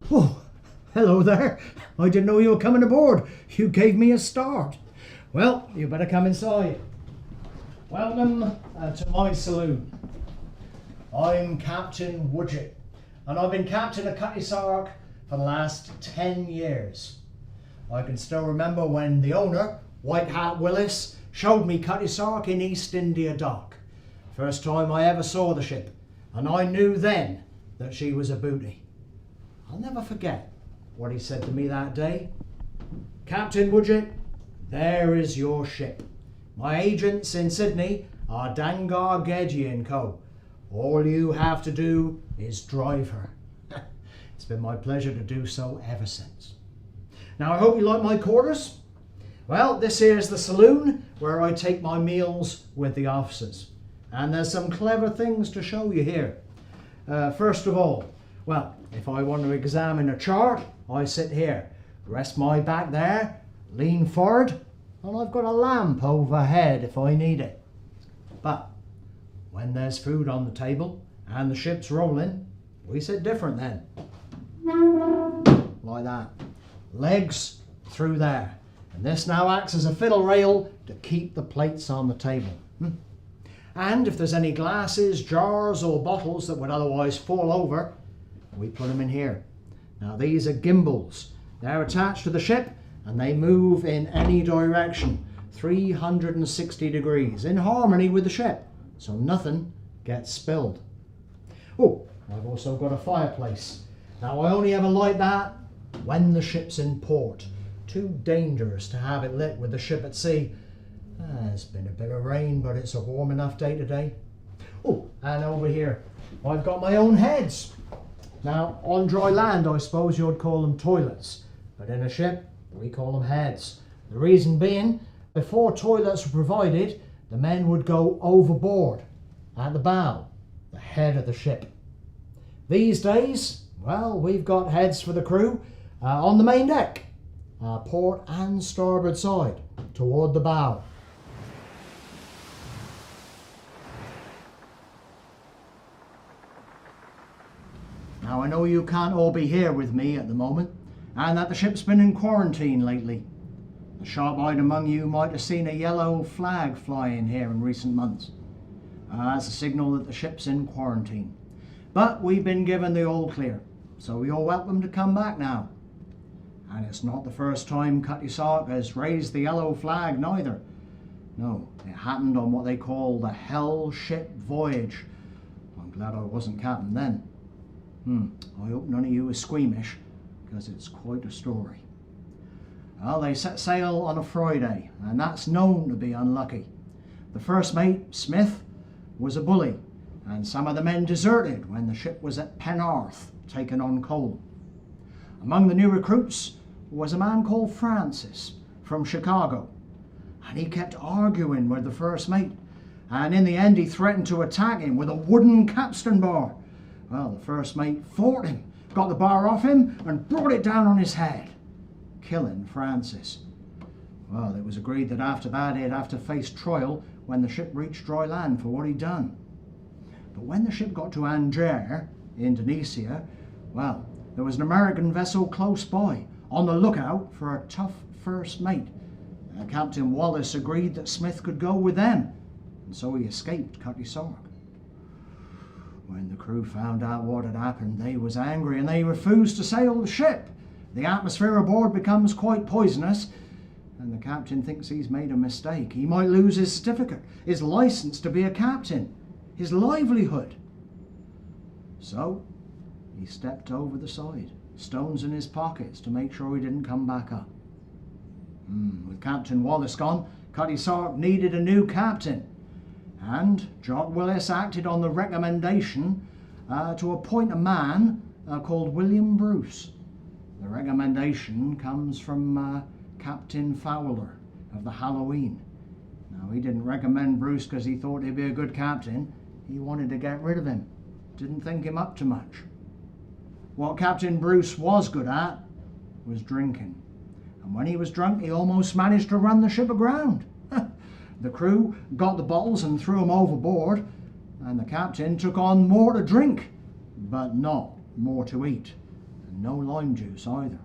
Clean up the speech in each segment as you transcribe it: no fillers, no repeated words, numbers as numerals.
Oh, hello there. I didn't know you were coming aboard. You gave me a start. Well, you better come inside. Welcome to my saloon. I'm Captain Woodget, and I've been captain of Cutty Sark for the last 10 years. I can still remember when the owner, White Hat Willis, showed me Cutty Sark in East India Dock. First time I ever saw the ship, and I knew then that she was a booty. I'll never forget what he said to me that day. Captain Woodget, there is your ship. My agents in Sydney are Dangar, Gedji & Co. All you have to do is drive her. It's been my pleasure to do so ever since. Now I hope you like my quarters. Well, this here's the saloon where I take my meals with the officers. And there's some clever things to show you here. First of all, well, if I want to examine a chart, I sit here, rest my back there, lean forward, and I've got a lamp overhead if I need it. But when there's food on the table and the ship's rolling, we sit different then. Like that. Legs through there. And this now acts as a fiddle rail to keep the plates on the table. And if there's any glasses, jars or bottles that would otherwise fall over, we put them in here. Now these are gimbals. They're attached to the ship and they move in any direction, 360 degrees, in harmony with the ship, so nothing gets spilled. Oh, I've also got a fireplace. Now I only ever light that when the ship's in port. Too dangerous to have it lit with the ship at sea. There's been a bit of rain, but it's a warm enough day today. Oh, and over here, I've got my own heads. Now, on dry land, I suppose you'd call them toilets, but in a ship, we call them heads. The reason being, before toilets were provided, the men would go overboard at the bow, the head of the ship. These days, well, we've got heads for the crew on the main deck, port and starboard side, toward the bow. Now I know you can't all be here with me at the moment, and that the ship's been in quarantine lately. The sharp-eyed among you might have seen a yellow flag fly in here in recent months. That's a signal that the ship's in quarantine. But we've been given the all clear, so you're welcome to come back now. And it's not the first time Cutty Sark has raised the yellow flag neither. No, it happened on what they call the Hell Ship Voyage. I'm glad I wasn't captain then. I hope none of you are squeamish, because it's quite a story. Well, they set sail on a Friday, and that's known to be unlucky. The first mate, Smith, was a bully, and some of the men deserted when the ship was at Penarth, taking on coal. Among the new recruits was a man called Francis from Chicago, and he kept arguing with the first mate, and in the end he threatened to attack him with a wooden capstan bar. Well, the first mate fought him, got the bar off him and brought it down on his head, killing Francis. Well, it was agreed that after that he'd have to face trial when the ship reached dry land for what he'd done. But when the ship got to Anjer, Indonesia, well, there was an American vessel close by, on the lookout for a tough first mate. Captain Wallace agreed that Smith could go with them, and so he escaped Cutty Sark. When the crew found out what had happened, they was angry and they refused to sail the ship. The atmosphere aboard becomes quite poisonous, and the captain thinks he's made a mistake. He might lose his certificate, his license to be a captain, his livelihood. So he stepped over the side, stones in his pockets to make sure he didn't come back up. With Captain Wallace gone, Cutty Sark needed a new captain. And Jock Willis acted on the recommendation to appoint a man called William Bruce. The recommendation comes from Captain Fowler of the Halloween. Now, he didn't recommend Bruce because he thought he'd be a good captain. He wanted to get rid of him. Didn't think him up to much. What Captain Bruce was good at was drinking. And when he was drunk, he almost managed to run the ship aground. The crew got the bottles and threw them overboard, and the captain took on more to drink, but not more to eat. And and no lime juice either.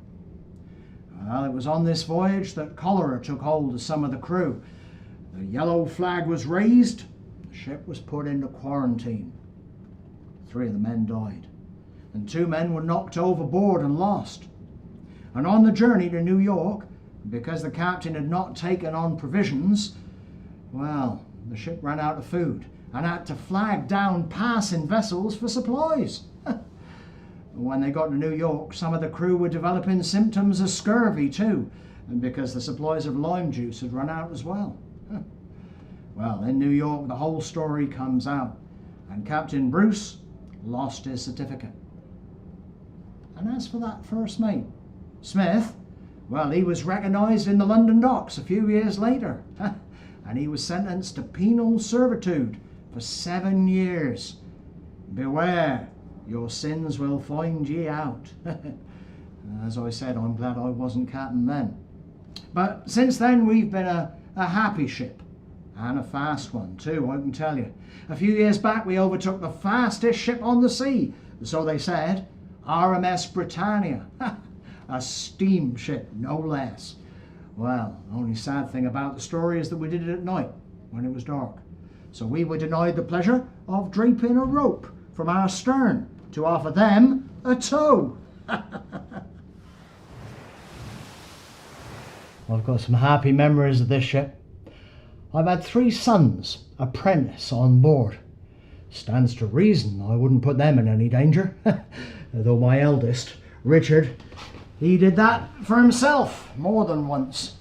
Well, it was on this voyage that cholera took hold of some of the crew. The yellow flag was raised, the ship was put into quarantine. 3 of the men died, and 2 men were knocked overboard and lost. And on the journey to New York, because the captain had not taken on provisions, well, the ship ran out of food and had to flag down passing vessels for supplies. When they got to New York, some of the crew were developing symptoms of scurvy too, and because the supplies of lime juice had run out as well. Well, in New York, the whole story comes out, and Captain Bruce lost his certificate. And as for that first mate, Smith, well, he was recognised in the London docks a few years later, and he was sentenced to penal servitude for 7 years. Beware, your sins will find ye out. As I said, I'm glad I wasn't captain then. But since then, we've been a happy ship, and a fast one too, I can tell you. A few years back, we overtook the fastest ship on the sea, so they said, RMS Britannia. A steamship, no less. Well, the only sad thing about the story is that we did it at night, when it was dark. So we were denied the pleasure of draping a rope from our stern to offer them a tow. I've got some happy memories of this ship. I've had 3 sons apprentice on board. Stands to reason I wouldn't put them in any danger. Though my eldest, Richard, he did that for himself more than once.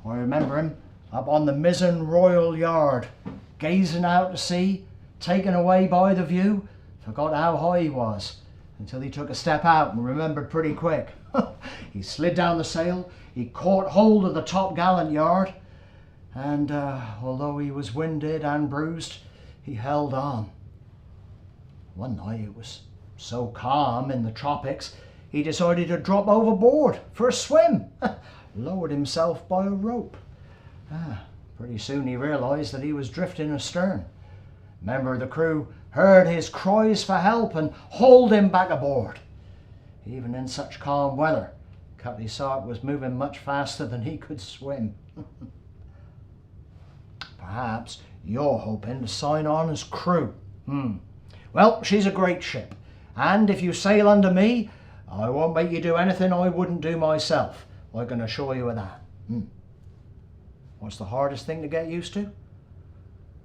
I remember him up on the mizzen royal yard, gazing out to sea, taken away by the view, forgot how high he was, until he took a step out and remembered pretty quick. He slid down the sail, he caught hold of the top gallant yard, and although he was winded and bruised, he held on. One night it was so calm in the tropics, he decided to drop overboard for a swim. Lowered himself by a rope. Pretty soon he realised that he was drifting astern. A member of the crew heard his cries for help and hauled him back aboard. Even in such calm weather, Cutty Sark was moving much faster than he could swim. Perhaps you're hoping to sign on as crew. Well, she's a great ship, and if you sail under me, I won't make you do anything I wouldn't do myself. I can assure you of that. What's the hardest thing to get used to?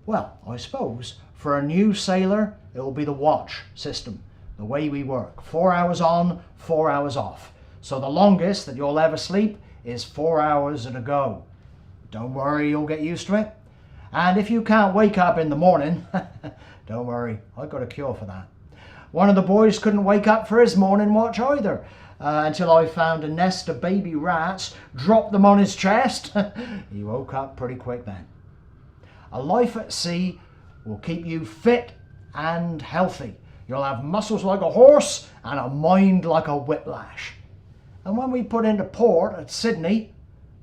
Well, I suppose for a new sailor, it will be the watch system, the way we work. 4 hours on, 4 hours off. So the longest that you'll ever sleep is 4 hours at a go. Don't worry, you'll get used to it. And if you can't wake up in the morning, don't worry, I've got a cure for that. One of the boys couldn't wake up for his morning watch either, until I found a nest of baby rats, dropped them on his chest. He woke up pretty quick then. A life at sea will keep you fit and healthy. You'll have muscles like a horse and a mind like a whiplash. And when we put into port at Sydney,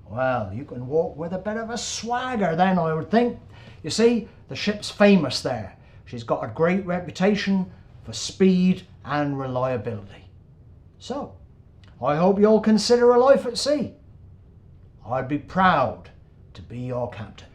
well, you can walk with a bit of a swagger then, I would think. You see, the ship's famous there. She's got a great reputation for speed and reliability. So, I hope you'll consider a life at sea. I'd be proud to be your captain.